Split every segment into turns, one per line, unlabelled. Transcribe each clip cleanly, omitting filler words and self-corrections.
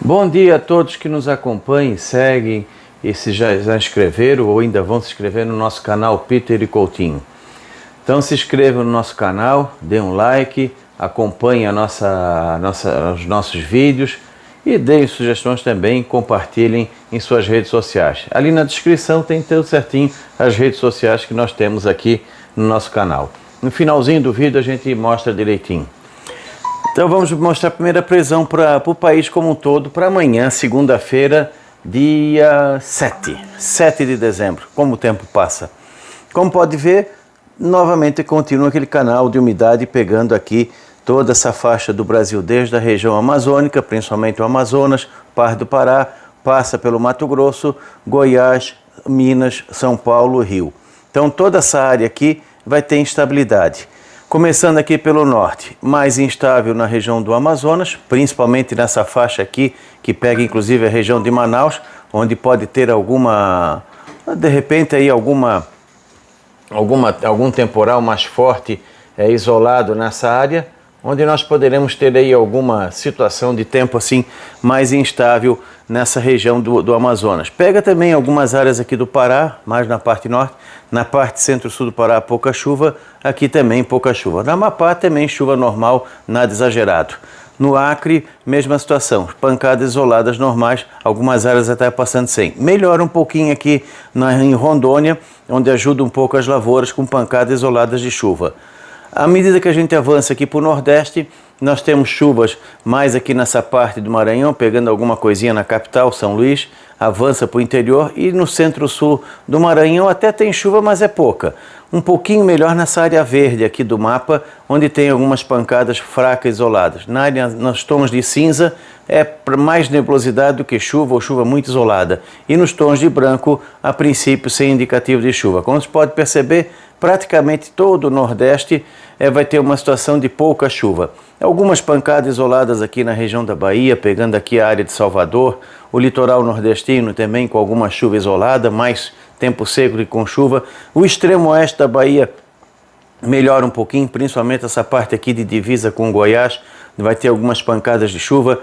Bom dia a todos que nos acompanhem, seguem e se já inscreveram ou ainda vão se inscrever no nosso canal Peter e Coutinho. Então se inscrevam no nosso canal, dê um like, acompanhem os nossos vídeos e deem sugestões também, compartilhem em suas redes sociais. Ali na descrição tem tudo certinho as redes sociais que nós temos aqui no nosso canal. No finalzinho do vídeo a gente mostra direitinho. Então vamos mostrar a primeira previsão para o país como um todo, para amanhã, segunda-feira, dia 7 de dezembro, como o tempo passa. Como pode ver, novamente continua aquele canal de umidade pegando aqui toda essa faixa do Brasil, desde a região amazônica, principalmente o Amazonas, parte do Pará, passa pelo Mato Grosso, Goiás, Minas, São Paulo, Rio. Então toda essa área aqui vai ter instabilidade. Começando aqui pelo norte, mais instável na região do Amazonas, principalmente nessa faixa aqui, que pega inclusive a região de Manaus, onde pode ter de repente aí algum temporal mais forte isolado nessa área, onde nós poderemos ter aí alguma situação de tempo assim mais instável nessa região do Amazonas. Pega também algumas áreas aqui do Pará, mais na parte norte, na parte centro-sul do Pará pouca chuva, aqui também pouca chuva. Na Amapá também chuva normal, nada exagerado. No Acre, mesma situação, pancadas isoladas normais, algumas áreas até passando sem. Melhora um pouquinho aqui em Rondônia, onde ajuda um pouco as lavouras com pancadas isoladas de chuva. À medida que a gente avança aqui para o Nordeste, nós temos chuvas mais aqui nessa parte do Maranhão, pegando alguma coisinha na capital, São Luís, avança para o interior e no centro-sul do Maranhão até tem chuva, mas é pouca. Um pouquinho melhor nessa área verde aqui do mapa, onde tem algumas pancadas fracas isoladas. Na área, nos tons de cinza, é mais nebulosidade do que chuva ou chuva muito isolada. E nos tons de branco, a princípio, sem indicativo de chuva. Como você pode perceber, praticamente todo o Nordeste vai ter uma situação de pouca chuva. Algumas pancadas isoladas aqui na região da Bahia, pegando aqui a área de Salvador, o litoral nordestino também com alguma chuva isolada, mais tempo seco e com chuva. O extremo oeste da Bahia melhora um pouquinho, principalmente essa parte aqui de divisa com Goiás, vai ter algumas pancadas de chuva.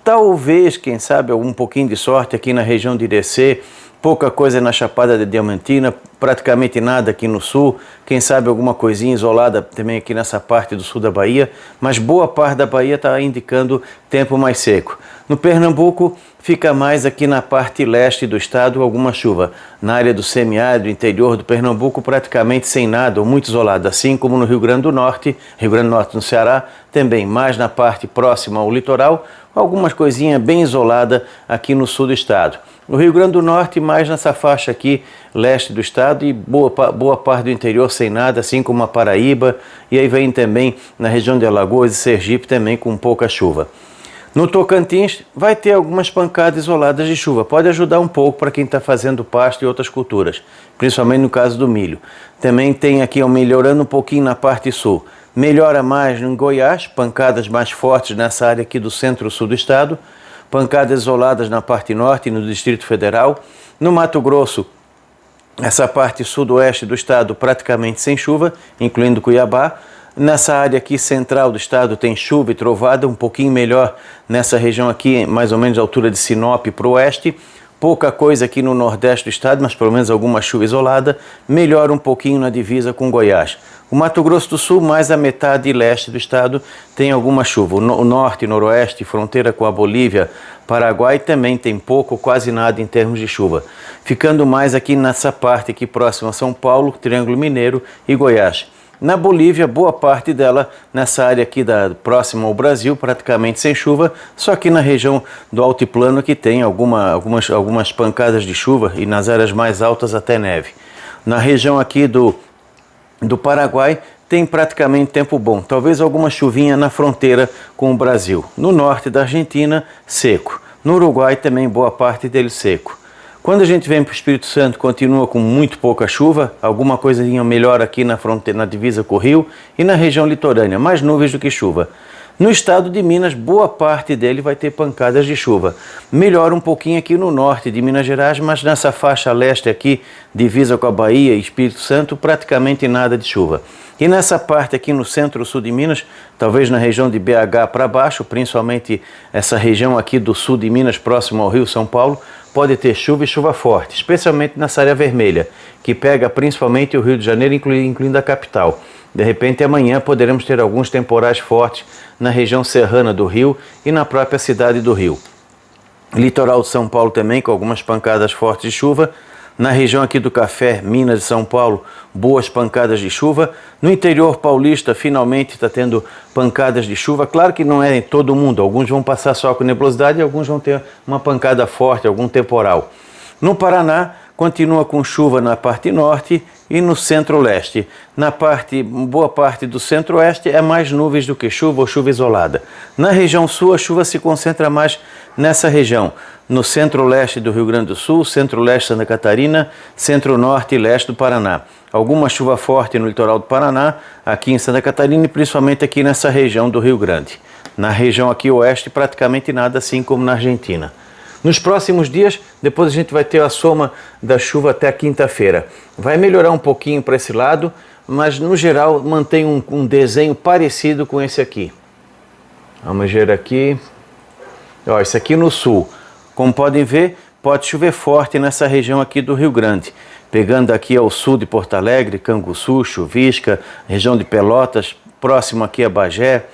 Talvez, quem sabe, um pouquinho de sorte aqui na região de Irecê, pouca coisa na Chapada de Diamantina, praticamente nada aqui no sul, quem sabe alguma coisinha isolada também aqui nessa parte do sul da Bahia, mas boa parte da Bahia está indicando tempo mais seco. No Pernambuco, fica mais aqui na parte leste do estado alguma chuva. Na área do semiárido, interior do Pernambuco, praticamente sem nada ou muito isolado, assim como no Rio Grande do Norte no Ceará, também mais na parte próxima ao litoral, algumas coisinhas bem isoladas aqui no sul do estado. No Rio Grande do Norte, mais nessa faixa aqui, leste do estado, e boa parte do interior sem nada, assim como a Paraíba, e aí vem também na região de Alagoas e Sergipe também com pouca chuva. No Tocantins, vai ter algumas pancadas isoladas de chuva, pode ajudar um pouco para quem está fazendo pasto e outras culturas, principalmente no caso do milho. Também tem aqui, melhorando um pouquinho na parte sul. Melhora mais em Goiás, pancadas mais fortes nessa área aqui do centro-sul do estado, pancadas isoladas na parte norte e no Distrito Federal. No Mato Grosso, essa parte sudoeste do estado praticamente sem chuva, incluindo Cuiabá. Nessa área aqui central do estado tem chuva e trovada, um pouquinho melhor nessa região aqui, mais ou menos a altura de Sinop para o oeste. Pouca coisa aqui no nordeste do estado, mas pelo menos alguma chuva isolada. Melhora um pouquinho na divisa com Goiás. O Mato Grosso do Sul, mais a metade leste do estado, tem alguma chuva. O norte e noroeste, fronteira com a Bolívia, Paraguai, também tem pouco, quase nada em termos de chuva. Ficando mais aqui nessa parte aqui próxima a São Paulo, Triângulo Mineiro e Goiás. Na Bolívia, boa parte dela nessa área aqui próxima ao Brasil, praticamente sem chuva, só que na região do altiplano que tem algumas pancadas de chuva e nas áreas mais altas até neve. Na região aqui do Paraguai tem praticamente tempo bom, talvez alguma chuvinha na fronteira com o Brasil. No norte da Argentina, seco. No Uruguai também boa parte dele seco. Quando a gente vem para o Espírito Santo, continua com muito pouca chuva, alguma coisinha melhor aqui na fronteira, na divisa com o Rio e na região litorânea, mais nuvens do que chuva. No estado de Minas, boa parte dele vai ter pancadas de chuva. Melhora um pouquinho aqui no norte de Minas Gerais, mas nessa faixa leste aqui, divisa com a Bahia e Espírito Santo, praticamente nada de chuva. E nessa parte aqui no centro-sul de Minas, talvez na região de BH para baixo, principalmente essa região aqui do sul de Minas, próximo ao Rio São Paulo, pode ter chuva e chuva forte, especialmente nessa área vermelha, que pega principalmente o Rio de Janeiro, incluindo a capital. De repente, amanhã poderemos ter alguns temporais fortes na região serrana do Rio e na própria cidade do Rio. Litoral de São Paulo também, com algumas pancadas fortes de chuva. Na região aqui do Café, Minas e São Paulo, boas pancadas de chuva. No interior paulista, finalmente está tendo pancadas de chuva. Claro que não é em todo mundo, alguns vão passar só com nebulosidade e alguns vão ter uma pancada forte, algum temporal. No Paraná, continua com chuva na parte norte e no centro-leste. Boa parte do centro-oeste é mais nuvens do que chuva ou chuva isolada. Na região sul, a chuva se concentra mais nessa região. No centro-leste do Rio Grande do Sul, centro-leste de Santa Catarina, centro-norte e leste do Paraná. Alguma chuva forte no litoral do Paraná, aqui em Santa Catarina e principalmente aqui nessa região do Rio Grande. Na região aqui oeste, praticamente nada, assim como na Argentina. Nos próximos dias, depois a gente vai ter a soma da chuva até a quinta-feira. Vai melhorar um pouquinho para esse lado, mas no geral mantém um desenho parecido com esse aqui. Vamos ver aqui. Ó, esse aqui no sul. Como podem ver, pode chover forte nessa região aqui do Rio Grande. Pegando aqui ao sul de Porto Alegre, Canguçu, Chuvisca, região de Pelotas, próximo aqui a Bagé.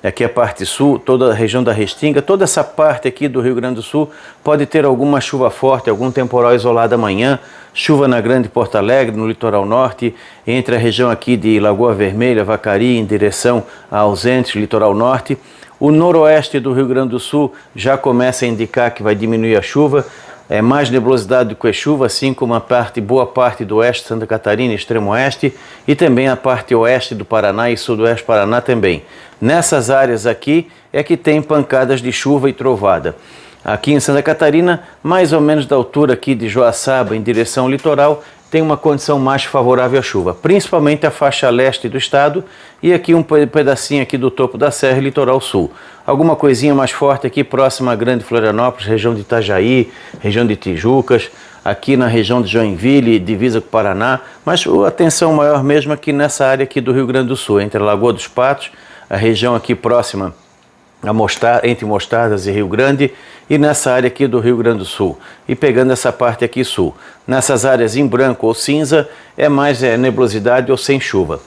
Aqui a parte sul, toda a região da Restinga, toda essa parte aqui do Rio Grande do Sul pode ter alguma chuva forte, algum temporal isolado amanhã, chuva na Grande Porto Alegre, no litoral norte, entre a região aqui de Lagoa Vermelha, Vacaria, em direção a Ausentes, litoral norte. O noroeste do Rio Grande do Sul já começa a indicar que vai diminuir a chuva, é mais nebulosidade do que chuva, assim como boa parte do oeste de Santa Catarina, extremo oeste, e também a parte oeste do Paraná e sudoeste do Paraná também. Nessas áreas aqui é que tem pancadas de chuva e trovada. Aqui em Santa Catarina, mais ou menos da altura aqui de Joaçaba em direção ao litoral, tem uma condição mais favorável à chuva, principalmente a faixa leste do estado e aqui um pedacinho aqui do topo da serra e litoral sul. Alguma coisinha mais forte aqui próxima à Grande Florianópolis, região de Itajaí, região de Tijucas, aqui na região de Joinville, divisa com o Paraná, mas a atenção maior mesmo aqui nessa área aqui do Rio Grande do Sul, entre a Lagoa dos Patos, a região aqui próxima entre Mostardas e Rio Grande e nessa área aqui do Rio Grande do Sul e pegando essa parte aqui sul. Nessas áreas em branco ou cinza é mais nebulosidade ou sem chuva.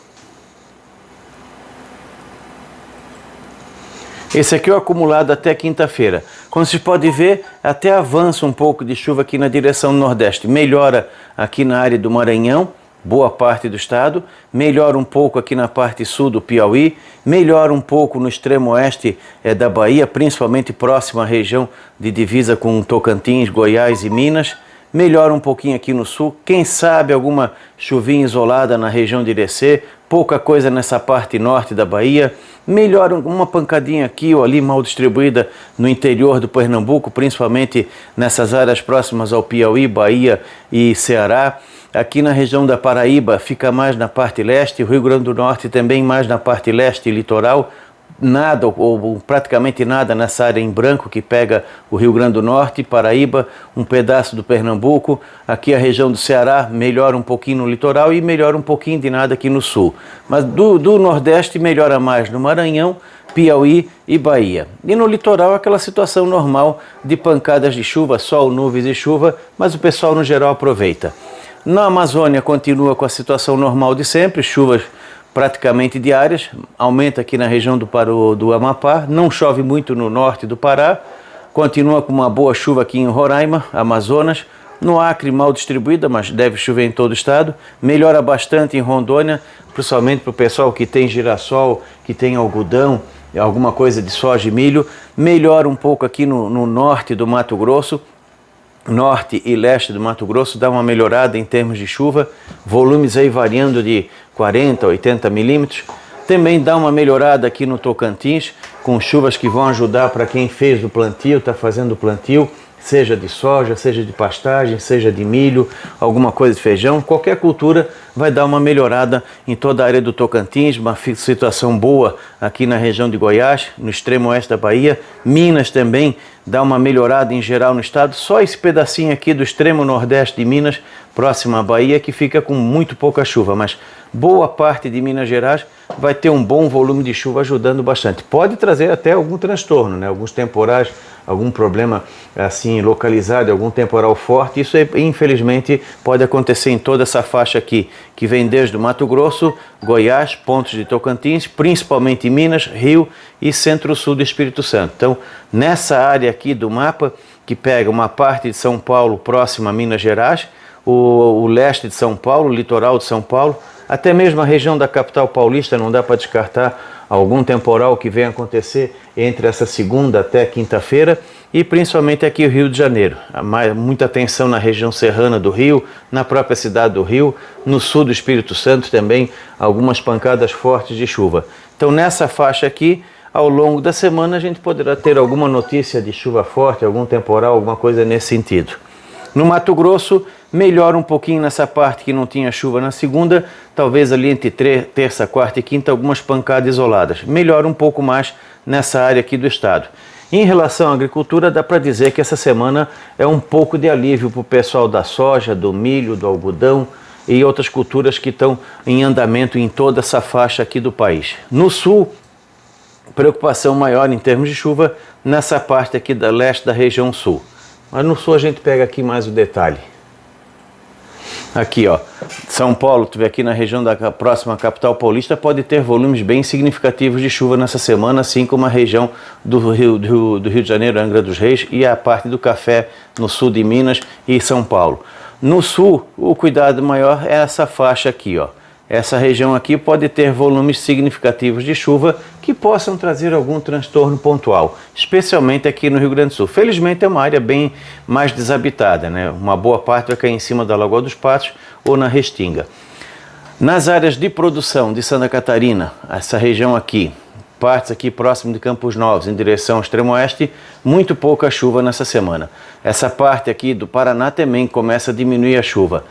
Esse aqui é o acumulado até quinta-feira. Como vocês podem ver, até avança um pouco de chuva aqui na direção nordeste. Melhora aqui na área do Maranhão, boa parte do estado, melhora um pouco aqui na parte sul do Piauí, melhora um pouco no extremo oeste da Bahia, principalmente próxima à região de divisa com Tocantins, Goiás e Minas, melhora um pouquinho aqui no sul, quem sabe alguma chuvinha isolada na região de Irecê, pouca coisa nessa parte norte da Bahia, melhora uma pancadinha aqui ou ali mal distribuída no interior do Pernambuco, principalmente nessas áreas próximas ao Piauí, Bahia e Ceará. Aqui na região da Paraíba fica mais na parte leste, o Rio Grande do Norte também mais na parte leste e litoral, nada ou praticamente nada nessa área em branco que pega o Rio Grande do Norte, Paraíba, um pedaço do Pernambuco, aqui a região do Ceará melhora um pouquinho no litoral e melhora um pouquinho de nada aqui no sul. Mas do Nordeste melhora mais no Maranhão, Piauí e Bahia. E no litoral aquela situação normal de pancadas de chuva, sol, nuvens e chuva, mas o pessoal no geral aproveita. Na Amazônia continua com a situação normal de sempre, chuvas praticamente diárias, aumenta aqui na região do Amapá, não chove muito no norte do Pará, continua com uma boa chuva aqui em Roraima, Amazonas, no Acre mal distribuída, mas deve chover em todo o estado, melhora bastante em Rondônia, principalmente para o pessoal que tem girassol, que tem algodão, alguma coisa de soja e milho, melhora um pouco aqui no norte do Mato Grosso, norte e leste do Mato Grosso dá uma melhorada em termos de chuva, volumes aí variando de 40 a 80 milímetros. Também dá uma melhorada aqui no Tocantins, com chuvas que vão ajudar para quem fez o plantio, está fazendo o plantio, seja de soja, seja de pastagem, seja de milho, alguma coisa de feijão, qualquer cultura vai dar uma melhorada em toda a área do Tocantins, uma situação boa aqui na região de Goiás, no extremo oeste da Bahia. Minas também dá uma melhorada em geral no estado, só esse pedacinho aqui do extremo nordeste de Minas, próximo à Bahia, que fica com muito pouca chuva, mas boa parte de Minas Gerais vai ter um bom volume de chuva ajudando bastante. Pode trazer até algum transtorno, né? Alguns temporais, algum problema assim localizado, algum temporal forte. Isso infelizmente pode acontecer em toda essa faixa aqui, que vem desde o Mato Grosso, Goiás, pontos de Tocantins, principalmente Minas, Rio e centro-sul do Espírito Santo. Então, nessa área aqui do mapa, que pega uma parte de São Paulo próxima a Minas Gerais, o leste de São Paulo, o litoral de São Paulo, até mesmo a região da capital paulista, não dá para descartar algum temporal que venha acontecer entre essa segunda até quinta-feira, e principalmente aqui o Rio de Janeiro. Muita atenção na região serrana do Rio, na própria cidade do Rio, no sul do Espírito Santo também, algumas pancadas fortes de chuva. Então nessa faixa aqui, ao longo da semana a gente poderá ter alguma notícia de chuva forte, algum temporal, alguma coisa nesse sentido. No Mato Grosso, melhora um pouquinho nessa parte que não tinha chuva na segunda, talvez ali entre terça, quarta e quinta, algumas pancadas isoladas. Melhora um pouco mais nessa área aqui do estado. Em relação à agricultura, dá para dizer que essa semana é um pouco de alívio para o pessoal da soja, do milho, do algodão e outras culturas que estão em andamento em toda essa faixa aqui do país. No sul, preocupação maior em termos de chuva nessa parte aqui da leste da região sul. Mas no sul a gente pega aqui mais o detalhe. Aqui, ó, São Paulo, tu vê aqui na região da próxima capital paulista, pode ter volumes bem significativos de chuva nessa semana, assim como a região do Rio de Janeiro, Angra dos Reis, e a parte do Café no sul de Minas e São Paulo. No sul, o cuidado maior é essa faixa aqui, ó. Essa região aqui pode ter volumes significativos de chuva que possam trazer algum transtorno pontual, especialmente aqui no Rio Grande do Sul. Felizmente é uma área bem mais desabitada, né? Uma boa parte vai cair em cima da Lagoa dos Patos ou na Restinga. Nas áreas de produção de Santa Catarina, essa região aqui, partes aqui próximo de Campos Novos, em direção ao extremo oeste, muito pouca chuva nessa semana. Essa parte aqui do Paraná também começa a diminuir a chuva.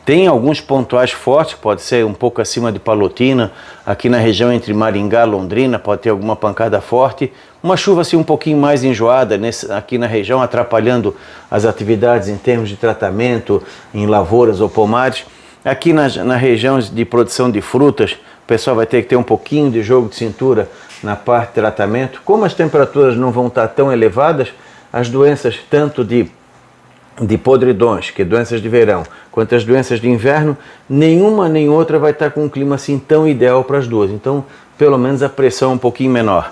Tem alguns pontuais fortes, pode ser um pouco acima de Palotina, aqui na região entre Maringá e Londrina, pode ter alguma pancada forte. Uma chuva assim um pouquinho mais enjoada aqui na região, atrapalhando as atividades em termos de tratamento, em lavouras ou pomares. Aqui na região de produção de frutas, o pessoal vai ter que ter um pouquinho de jogo de cintura na parte de tratamento. Como as temperaturas não vão estar tão elevadas, as doenças tanto de podridões, que é doenças de verão, quanto as doenças de inverno, nenhuma nem outra vai estar com um clima assim tão ideal para as duas. Então, pelo menos a pressão é um pouquinho menor.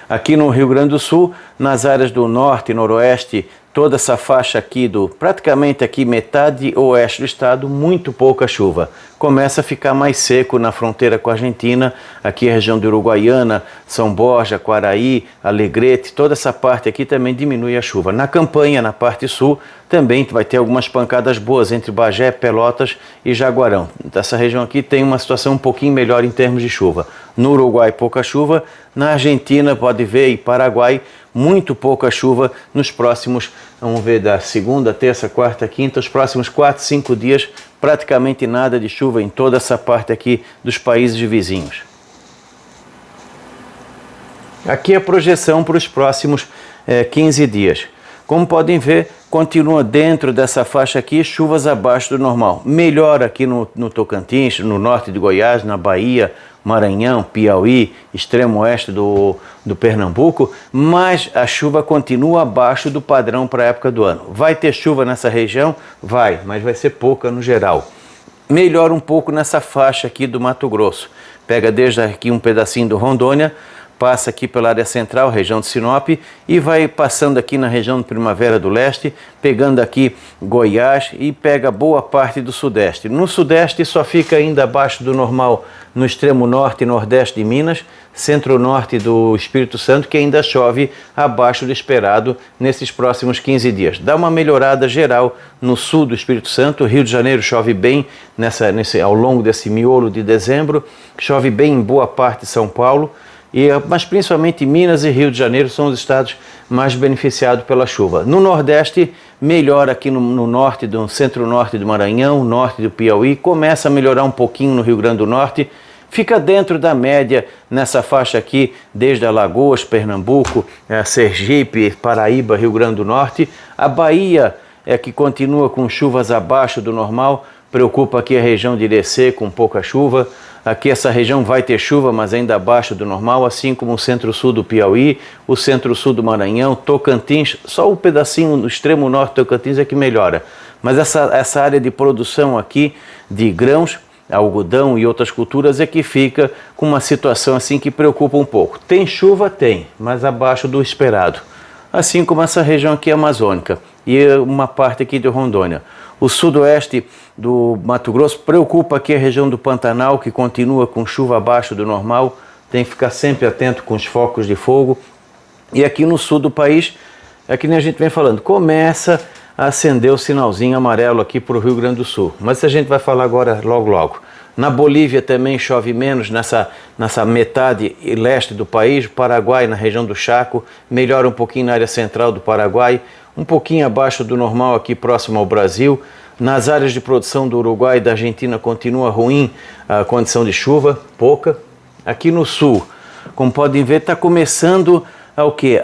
Aqui no Rio Grande do Sul, nas áreas do norte e noroeste, toda essa faixa aqui praticamente aqui metade oeste do estado, muito pouca chuva. Começa a ficar mais seco na fronteira com a Argentina, aqui a região de Uruguaiana, São Borja, Quaraí, Alegrete, toda essa parte aqui também diminui a chuva. Na campanha, na parte sul, também vai ter algumas pancadas boas entre Bagé, Pelotas e Jaguarão. Essa região aqui tem uma situação um pouquinho melhor em termos de chuva. No Uruguai, pouca chuva. Na Argentina, pode ver, e Paraguai, muito pouca chuva nos próximos, vamos ver, da segunda, terça, quarta, quinta, os próximos 4, 5 dias, praticamente nada de chuva em toda essa parte aqui dos países vizinhos. Aqui a projeção para os próximos 15 dias. Como podem ver, continua dentro dessa faixa aqui, chuvas abaixo do normal. Melhor aqui no Tocantins, no norte de Goiás, na Bahia, Maranhão, Piauí, extremo oeste do Pernambuco, mas a chuva continua abaixo do padrão para a época do ano. Vai ter chuva nessa região? Vai, mas vai ser pouca no geral. Melhora um pouco nessa faixa aqui do Mato Grosso. Pega desde aqui um pedacinho do Rondônia, passa aqui pela área central, região de Sinop, e vai passando aqui na região de Primavera do Leste, pegando aqui Goiás e pega boa parte do Sudeste. No Sudeste só fica ainda abaixo do normal no extremo norte e nordeste de Minas, centro-norte do Espírito Santo, que ainda chove abaixo do esperado nesses próximos 15 dias. Dá uma melhorada geral no sul do Espírito Santo. Rio de Janeiro chove bem ao longo desse miolo de dezembro, chove bem em boa parte de São Paulo. Mas principalmente Minas e Rio de Janeiro são os estados mais beneficiados pela chuva. No Nordeste, melhora aqui no norte, no centro-norte do Maranhão, norte do Piauí, começa a melhorar um pouquinho no Rio Grande do Norte, fica dentro da média nessa faixa aqui, desde Alagoas, Pernambuco, Sergipe, Paraíba, Rio Grande do Norte. A Bahia é que continua com chuvas abaixo do normal, preocupa aqui a região de Irecê com pouca chuva. Aqui essa região vai ter chuva, mas ainda abaixo do normal, assim como o centro-sul do Piauí, o centro-sul do Maranhão, Tocantins, só o pedacinho no extremo norte do Tocantins é que melhora. Mas essa área de produção aqui de grãos, algodão e outras culturas é que fica com uma situação assim que preocupa um pouco. Tem chuva? Tem, mas abaixo do esperado. Assim como essa região aqui amazônica e uma parte aqui de Rondônia. O sudoeste do Mato Grosso preocupa aqui a região do Pantanal, que continua com chuva abaixo do normal, tem que ficar sempre atento com os focos de fogo. E aqui no sul do país, é que nem a gente vem falando, começa a acender o sinalzinho amarelo aqui para o Rio Grande do Sul. Mas a gente vai falar agora logo. Na Bolívia também chove menos, nessa metade leste do país, Paraguai, na região do Chaco, melhora um pouquinho na área central do Paraguai, um pouquinho abaixo do normal aqui próximo ao Brasil. Nas áreas de produção do Uruguai e da Argentina continua ruim a condição de chuva, pouca. Aqui no sul, como podem ver, está começando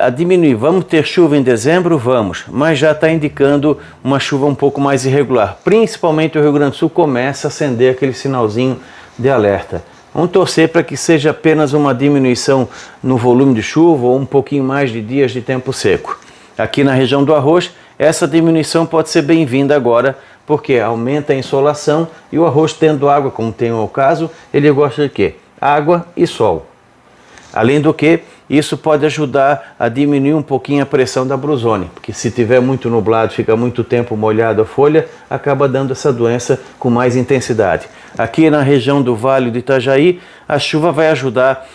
a diminuir. Vamos ter chuva em dezembro? Vamos, mas já está indicando uma chuva um pouco mais irregular. Principalmente o Rio Grande do Sul começa a acender aquele sinalzinho de alerta. Vamos torcer para que seja apenas uma diminuição no volume de chuva ou um pouquinho mais de dias de tempo seco. Aqui na região do arroz, essa diminuição pode ser bem-vinda agora, porque aumenta a insolação e o arroz tendo água, como tem o caso, ele gosta de quê? Água e sol. Além do que, isso pode ajudar a diminuir um pouquinho a pressão da brusone, porque se tiver muito nublado, fica muito tempo molhado a folha, acaba dando essa doença com mais intensidade. Aqui na região do Vale do Itajaí, a chuva vai ajudar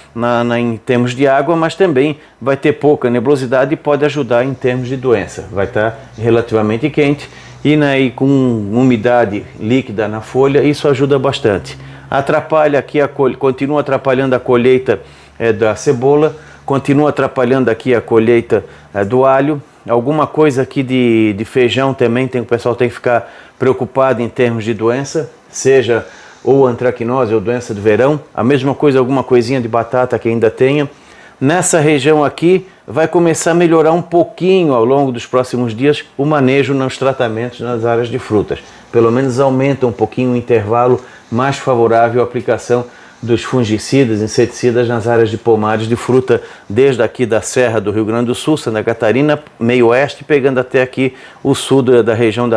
em termos de água, mas também vai ter pouca nebulosidade e pode ajudar em termos de doença. Vai estar relativamente quente e com umidade líquida na folha, isso ajuda bastante. Atrapalha aqui, continua atrapalhando a colheita da cebola, continua atrapalhando aqui a colheita do alho. Alguma coisa aqui de feijão também, o pessoal tem que ficar preocupado em termos de doença, seja ou antracnose ou doença do verão. A mesma coisa, alguma coisinha de batata que ainda tenha. Nessa região aqui vai começar a melhorar um pouquinho ao longo dos próximos dias o manejo nos tratamentos nas áreas de frutas. Pelo menos aumenta um pouquinho o intervalo mais favorável à aplicação dos fungicidas, inseticidas nas áreas de pomares de fruta, desde aqui da Serra do Rio Grande do Sul, Santa Catarina, meio oeste, pegando até aqui o sul da região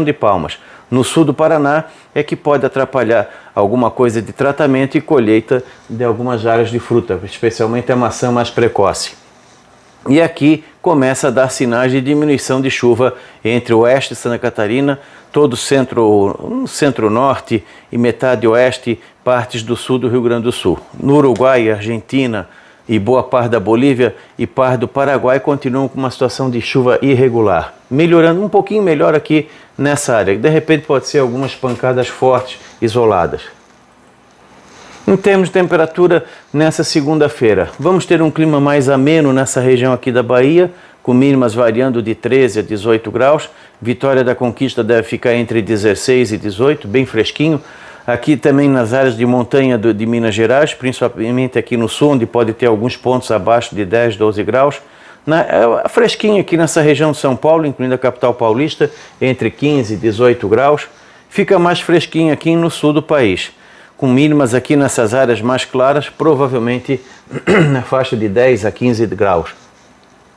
de Palmas. No sul do Paraná é que pode atrapalhar alguma coisa de tratamento e colheita de algumas áreas de fruta, especialmente a maçã mais precoce. E aqui começa a dar sinais de diminuição de chuva entre o oeste de Santa Catarina, todo o centro-norte e metade oeste, partes do sul do Rio Grande do Sul. No Uruguai, Argentina e boa parte da Bolívia e parte do Paraguai continuam com uma situação de chuva irregular, melhorando um pouquinho melhor aqui nessa área. De repente pode ser algumas pancadas fortes, isoladas. Em termos de temperatura, nessa segunda-feira, vamos ter um clima mais ameno nessa região aqui da Bahia, com mínimas variando de 13 a 18 graus. Vitória da Conquista deve ficar entre 16 e 18, bem fresquinho. Aqui também nas áreas de montanha de Minas Gerais, principalmente aqui no sul, onde pode ter alguns pontos abaixo de 10, 12 graus. Fresquinho aqui nessa região de São Paulo, incluindo a capital paulista, entre 15 e 18 graus. Fica mais fresquinho aqui no sul do país, com mínimas aqui nessas áreas mais claras, provavelmente na faixa de 10 a 15 graus.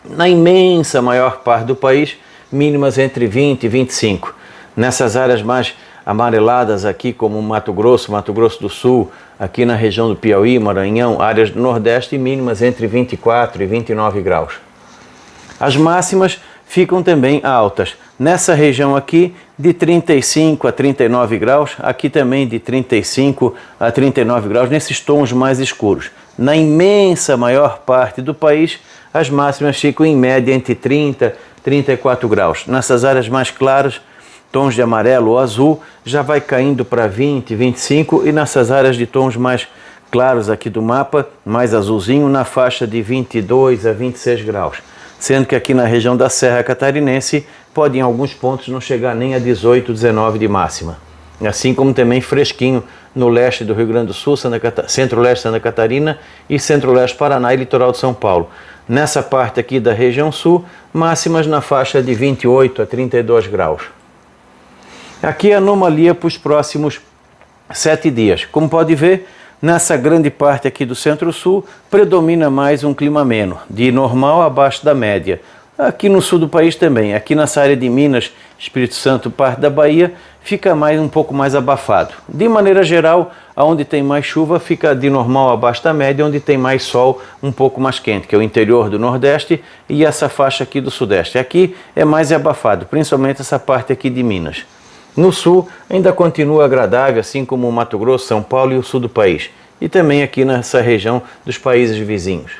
Na imensa maior parte do país, mínimas entre 20 e 25. Nessas áreas mais amareladas aqui, como Mato Grosso do Sul, aqui na região do Piauí, Maranhão, áreas do Nordeste, mínimas entre 24 e 29 graus. As máximas ficam também altas. Nessa região aqui, de 35 a 39 graus, aqui também de 35 a 39 graus, nesses tons mais escuros. Na imensa maior parte do país, as máximas ficam em média entre 30 e 34 graus. Nessas áreas mais claras, tons de amarelo ou azul, já vai caindo para 20, 25, e nessas áreas de tons mais claros aqui do mapa, mais azulzinho, na faixa de 22 a 26 graus. Sendo que aqui na região da Serra Catarinense pode em alguns pontos não chegar nem a 18, 19 de máxima. Assim como também fresquinho no leste do Rio Grande do Sul, centro-leste Santa Catarina e centro-leste Paraná e litoral de São Paulo. Nessa parte aqui da região sul, máximas na faixa de 28 a 32 graus. Aqui a anomalia para os próximos 7 dias. Como pode ver, nessa grande parte aqui do centro-sul, predomina mais um clima ameno, de normal abaixo da média. Aqui no sul do país também, aqui nessa área de Minas, Espírito Santo, parte da Bahia, fica um pouco mais abafado. De maneira geral, onde tem mais chuva, fica de normal abaixo da média, onde tem mais sol, um pouco mais quente, que é o interior do Nordeste e essa faixa aqui do Sudeste. Aqui é mais abafado, principalmente essa parte aqui de Minas. No sul, ainda continua agradável, assim como o Mato Grosso, São Paulo e o sul do país. E também aqui nessa região dos países vizinhos.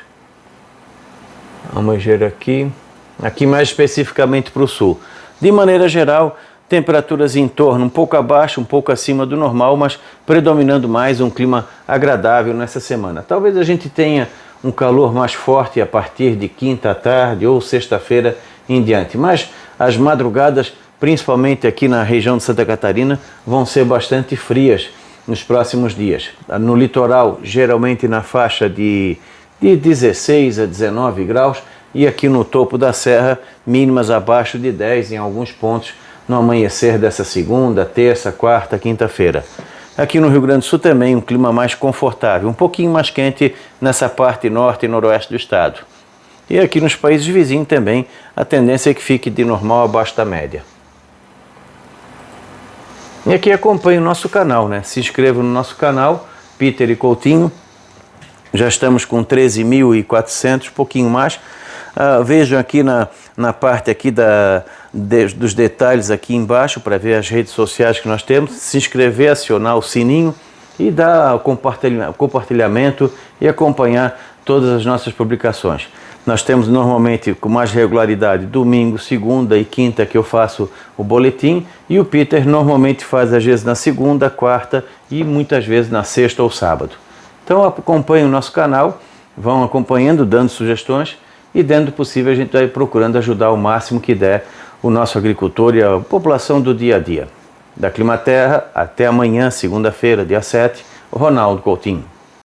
Vamos ver aqui mais especificamente para o sul. De maneira geral, temperaturas em torno, um pouco abaixo, um pouco acima do normal, mas predominando mais um clima agradável nessa semana. Talvez a gente tenha um calor mais forte a partir de quinta à tarde ou sexta-feira em diante, mas as madrugadas, principalmente aqui na região de Santa Catarina, vão ser bastante frias nos próximos dias. No litoral, geralmente na faixa de 16 a 19 graus, e aqui no topo da serra, mínimas abaixo de 10 em alguns pontos, no amanhecer dessa segunda, terça, quarta, quinta-feira. Aqui no Rio Grande do Sul também um clima mais confortável, um pouquinho mais quente nessa parte norte e noroeste do estado. E aqui nos países vizinhos também, a tendência é que fique de normal abaixo da média. E aqui acompanhe o nosso canal, né? Se inscreva no nosso canal, Peter e Coutinho. Já estamos com 13.400, pouquinho mais. Vejam aqui na parte aqui dos detalhes aqui embaixo para ver as redes sociais que nós temos. Se inscrever, acionar o sininho e dar o compartilhamento e acompanhar todas as nossas publicações. Nós temos normalmente com mais regularidade domingo, segunda e quinta que eu faço o boletim, e o Peter normalmente faz às vezes na segunda, quarta e muitas vezes na sexta ou sábado. Então acompanhem o nosso canal, vão acompanhando, dando sugestões e dentro do possível a gente vai procurando ajudar o máximo que der o nosso agricultor e a população do dia a dia. Da Climaterra, até amanhã, segunda-feira, dia 7, Ronaldo Coutinho.